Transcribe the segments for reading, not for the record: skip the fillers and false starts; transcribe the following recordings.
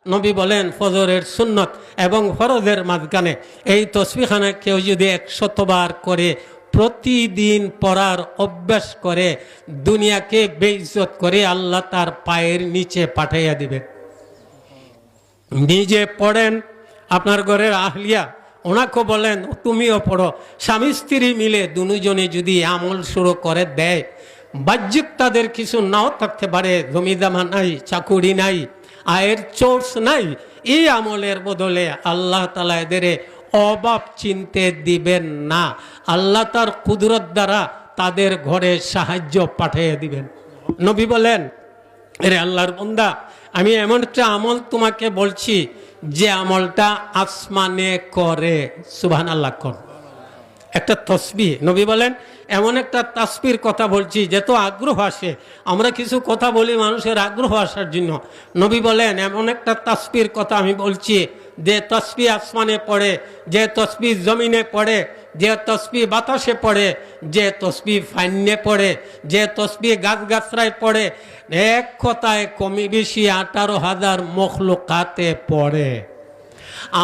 নবী বলেন ফজরের সুন্নত এবং ফরজের মাঝখানে এই তসবিহখানা কেউ যদি 100 বার করে প্রতিদিন পড়ার অভ্যাস করে দুনিয়াকে বেইজ্জত করে আল্লাহ তার পায়ের নিচে পাঠাইয়া দিবেন। নিজে পড়েন, আপনার ঘরের আহলিয়া ওনাকে বলেন তুমিও পড়ো, স্বামী স্ত্রী মিলে দুজনে যদি আমল শুরু করে দেয়, বাহ্যিক তাদের কিছু নাও থাকতে পারে, জমিদামা নাই, চাকুরি নাই, আয়ের সোর্স নাই, এই আমলের বদলে আল্লাহ তাআলা এদের অভাব চিনতে দিবেন না। আল্লাহ তার কুদরত দ্বারা তাদের ঘরে সাহায্য পাঠিয়ে দিবেন। নবী বলেন, এরে আল্লাহর বান্দা, আমি এমন একটা আমল তোমাকে বলছি যে আমলটা আসমানে করে। সুবহানাল্লাহ কর। একটা তসবিহ, নবী বলেন এমন একটা তাসবির কথা বলছি যে তো আগ্রহ আসে, আমরা কিছু কথা বলি মানুষের আগ্রহ আসার জন্য। নবী বলেন এমন একটা তাসবির কথা আমি বলছি যে তসবিহ আসমানে পড়ে, যে তসবিহ জমিনে পড়ে, যে তসবিহ বাতাসে পড়ে, যে তসবিহ ফাইন্যে পড়ে, যে তসবিহ গাছগাছরায় পড়ে, এক কথায় কমই বেশি 18,000 মখলুকাতে পড়ে।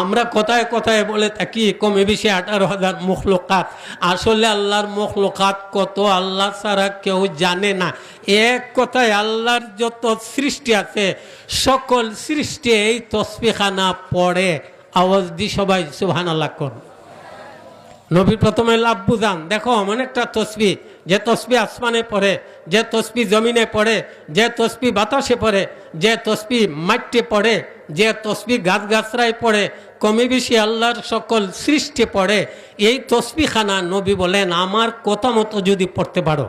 আমরা কথায় কথায় বলে থাকি কমে বেশি 18,000 মখলুকাত, আসলে আল্লাহর মখলুকাত কত আল্লাহ ছাড়া কেউ জানে না। এক কথায় আল্লাহর যত সৃষ্টি আছে সকল সৃষ্টি এই তসবিহখানা পড়ে। আওয়াজ দি সবাই সুবহানাল্লাহ কোন। নবী প্রথমে লাভ বুঝান, দেখো এমন একটা তসবিহ যে তসবিহ আসমানে পড়ে, যে তসবিহ জমিনে পড়ে, যে তসবিহ বাতাসে পড়ে, যে তসবিহ মাটিতে পড়ে, যে তসবিহ গাছগাছরায় পড়ে, কমে বেশি আল্লাহর সকল সৃষ্টি পড়ে। এই তসবিহখানা নবী বলেন আমার কথা মতো যদি পড়তে পারো,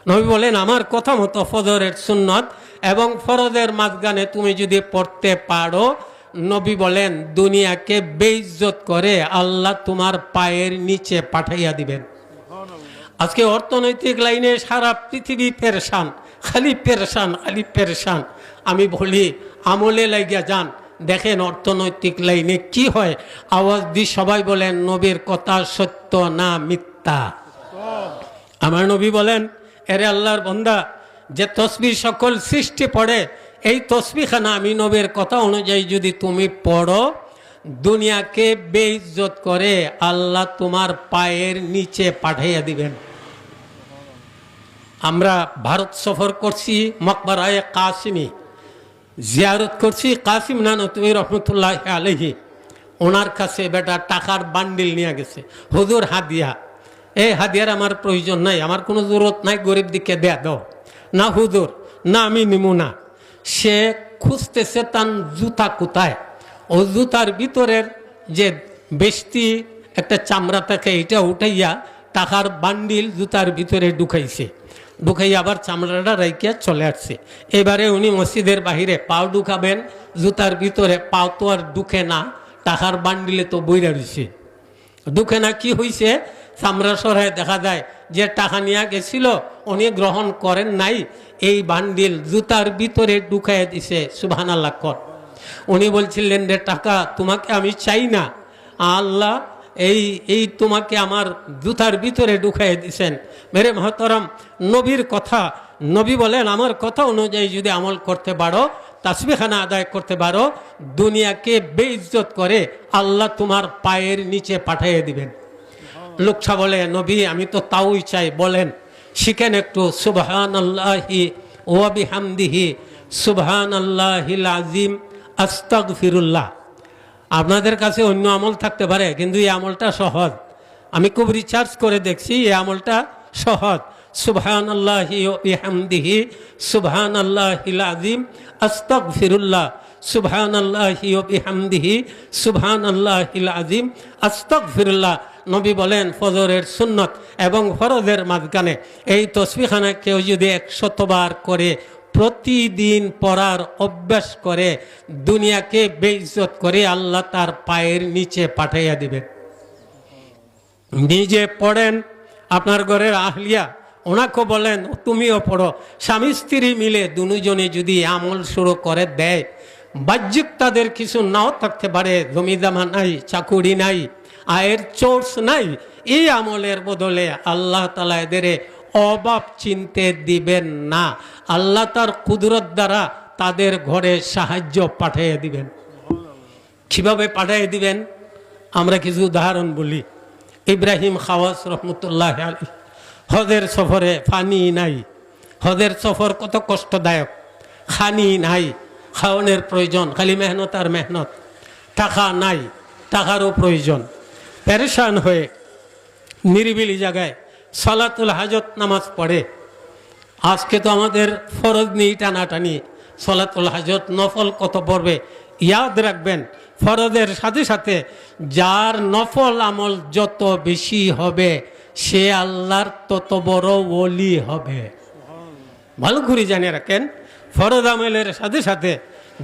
নবী বলেন আমার কথা মতো ফজরের সুন্নত এবং ফরজের মাঝখানে তুমি যদি পড়তে পারো, নবী বলেন দুনিয়াকে বেইজ্জত করে আল্লাহ তোমার পায়ের নিচে পাঠাইয়া দিবেন। আজকে অর্থনৈতিক লাইনে সারা পৃথিবী পেরেশান, খালি পেরেশান, খালি পেরেশান। আমি বলি আমলে লাগিয়া যান, দেখেন অর্থনৈতিক লাইনে কি হয়। আওয়াজ দি সবাই বলেন নবীর কথা সত্য না মিথ্যা? আমার নবী বলেন, এরে আল্লাহর বান্দা, যে তসবিহ সকল সৃষ্টি পড়ে, এই তসবিহখানা আমি নবীর কথা অনুযায়ী যদি তুমি পড়ো, দুনিয়াকে বেইজ্জত করে আল্লাহ তোমার পায়ের নিচে পাঠাইয়া দিবেন। আমরা ভারত সফর করছি, মকবরায়ে কাসিমি জিয়ারত করছি। কাসিম নানতুবি রহমতুল্লাহ আলাইহি ওনার কাছে বেটা টাকার বান্ডিল নিয়ে গেছে, হুজুর হাদিয়া। এই হাদিয়ার আমার প্রয়োজন নাই, আমার কোনো জরুরত নাই, গরিব দিকে দেয়া দাও না হুজুর, না আমি নিমু না। সে খুঁজতেছে তার জুতা কোথায়, ও জুতার ভিতরের যে বেষ্টি একটা চামড়া থাকে এটা উঠাইয়া টাকার বান্ডিল জুতার ভিতরে ঢুকাইছে, ঢুকাইয়া আবার চামড়াটা রাইকিয়া চলে আসছে। এবারে উনি মসজিদের বাহিরে পাও ঢুকাবেন, জুতার ভিতরে পাও তো আর ঢুকে না, টাকার বান্ডিলে তো বইরা রয়েছে, ঢুকে না। কি হয়েছে, চামড়া সরায় দেখা যায় যে টাকা নিয়ে গেছিল উনি গ্রহণ করেন নাই, এই বান্ডিল জুতার ভিতরে ঢুকাইয়া দিছে। সুবহানাল্লাহ কর। উনি বলছিলেন রে টাকা তোমাকে আমি চাই না, আল্লাহ এই তোমাকে আমার জুতার ভিতরে ঢুকাই দিছেন। মেরে মহতরম, নবীর কথা, নবী বলেন আমার কথা অনুযায়ী যদি আমল করতে পারো, তাসবিহখানা আদায় করতে পারো, দুনিয়াকে বেইজ্জত করে আল্লাহ তোমার পায়ের নিচে পাঠিয়ে দিবেন। লোকটা বলে নবী আমি তো তাওই চাই, বলেন শিখেন একটু। সুবহানাল্লাহি ওয়া বিহামদিহি সুবহানাল্লাহিল আযীম আস্তাগফিরুল্লাহ। আপনাদের কাছে অন্য আমল থাকতে পারে, কিন্তু এই আমলটা সহজ। আমি খুব রিসার্চ করে দেখছি, এই আমলটা সহজ। সুবহানাল্লাহি ওয়া বিহামদিহি সুবহানাল্লাহিল আযীম আস্তাগফিরুল্লাহ, সুবহানাল্লাহি ওয়া বিহামদিহি সুবহানাল্লাহিল আযীম আস্তাগফিরুল্লাহ। নবী বলেন ফজরের সুন্নত এবং ফরজের মাঝখানে এই তসবিহখানা কেউ যদি 100 বার করে প্রতিদিন পড়ার অভ্যাস করে দুনিয়াকে বেইজ্জত করে আল্লাহ তার পায়ের নিচে পাঠাইয়া দিবেন। নিজে পড়েন, আপনার ঘরের আহলিয়া ওনাকে বলেন তুমিও পড়ো, স্বামী স্ত্রী মিলে দুজনে যদি আমল শুরু করে দেয়, বাহ্যিক তাদের কিছু নাও থাকতে পারে, জমিদামা নাই, চাকুরি নাই, আয়ের সোর্স নাই, এই আমলের বদলে আল্লাহ তাআলা এদের অভাব চিনতে দিবেন না। আল্লাহ তার কুদরত দ্বারা তাদের ঘরে সাহায্য পাঠিয়ে দিবেন। কিভাবে পাঠিয়ে দিবেন আমরা কিছু উদাহরণ বলি। ইব্রাহিম খাওয়াস রহমতুল্লাহ আলাইহি হজের সফরে পানি নাই, হজের সফর কত কষ্টদায়ক, খানি নাই, খাওয়ানোর প্রয়োজন, খালি মেহনত আর মেহনত, টাকা নাই, টাকারও প্রয়োজন। পেরেশান হয়ে নিরিবিলি জায়গায় সালাতুল হাজত নামাজ পড়ে। আজকে তো আমাদের ফরজ নেই টানাটানি, সালাতুল হাজত নফল কত পড়বে ইয়াদ রাখবেন। ফরজের সাথে সাথে যার নফল আমল যত বেশি হবে সে আল্লাহর তত বড় ওলি হবে। ভালো করে জানিয়ে রাখেন, ফরজ আমলের সাথে সাথে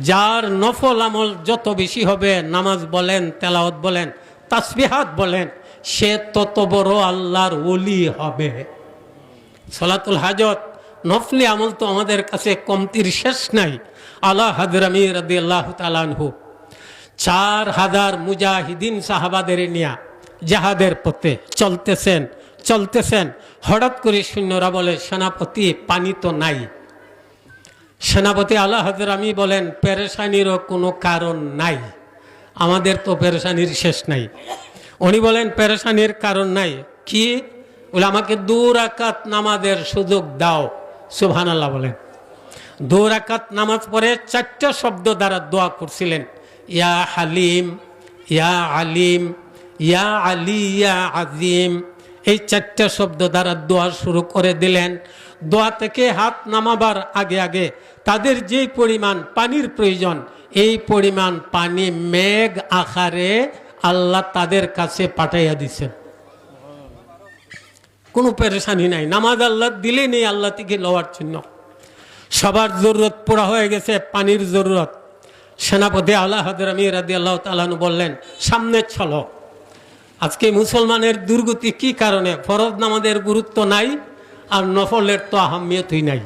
যার নফল আমল যত বেশি হবে, নামাজ বলেন, তেলাওয়াত বলেন, তাসবিহাত বলেন, সে তত বড় আল্লাহর ওলি হবে। সালাতুল হাজত নফলি আমল তো আমাদের কাছে কমতির শেষ নাই। আলা হাদরামি রাদিয়াল্লাহু তাআলা আনহু 4000 মুজাহিদিন সাহাবাদের নিয়ে জাহাদের পথে চলতেছেন। হঠাৎ করে সৈন্যরা বলে, সেনাপতি পানি তো নাই। সেনাপতি আলা হাদরামি বলেন, পেরেশানিরও কোনো কারণ নাই, আমাদের তো পেরেশানির শেষ নাই। উনি বলেন, পেরেশানির কারণ নাই কি? বলে, আমাকে 2 রাকাত নামাজের সুযোগ দাও। সুবহানাল্লাহ বলেন। 2 রাকাত নামাজ পড়ে 4টা শব্দ দ্বারা দোয়া করছিলেন, ইয়া হালিম, ইয়া আলিম, ইয়া আলী, ইয়া আজিম। এই 4টা শব্দ দ্বারা দোয়া শুরু করে দিলেন। দোয়া থেকে হাত নামাবার আগে আগে তাদের যে পরিমাণ পানির প্রয়োজন, এই পরিমাণ পানি মেঘ আকারে আল্লাহ তাদের কাছে পাঠাইয়া দিচ্ছেন। কোনো পেরেশানি নাই, নামাজ আল্লাহ দিলে নেই আল্লাহ থেকে লওয়ার জন্য। সবার জরুরত পুরা হয়ে গেছে, পানির জরুরত। সেনাপতি আলা হাদরামি রাদিয়াল্লাহু তাআলা আনহু বললেন, সামনে চলো। আজকে মুসলমানের দুর্গতি কি কারণে? ফরজ নামাজের গুরুত্ব নাই আর নফলের তো আহমিয়তই নাই।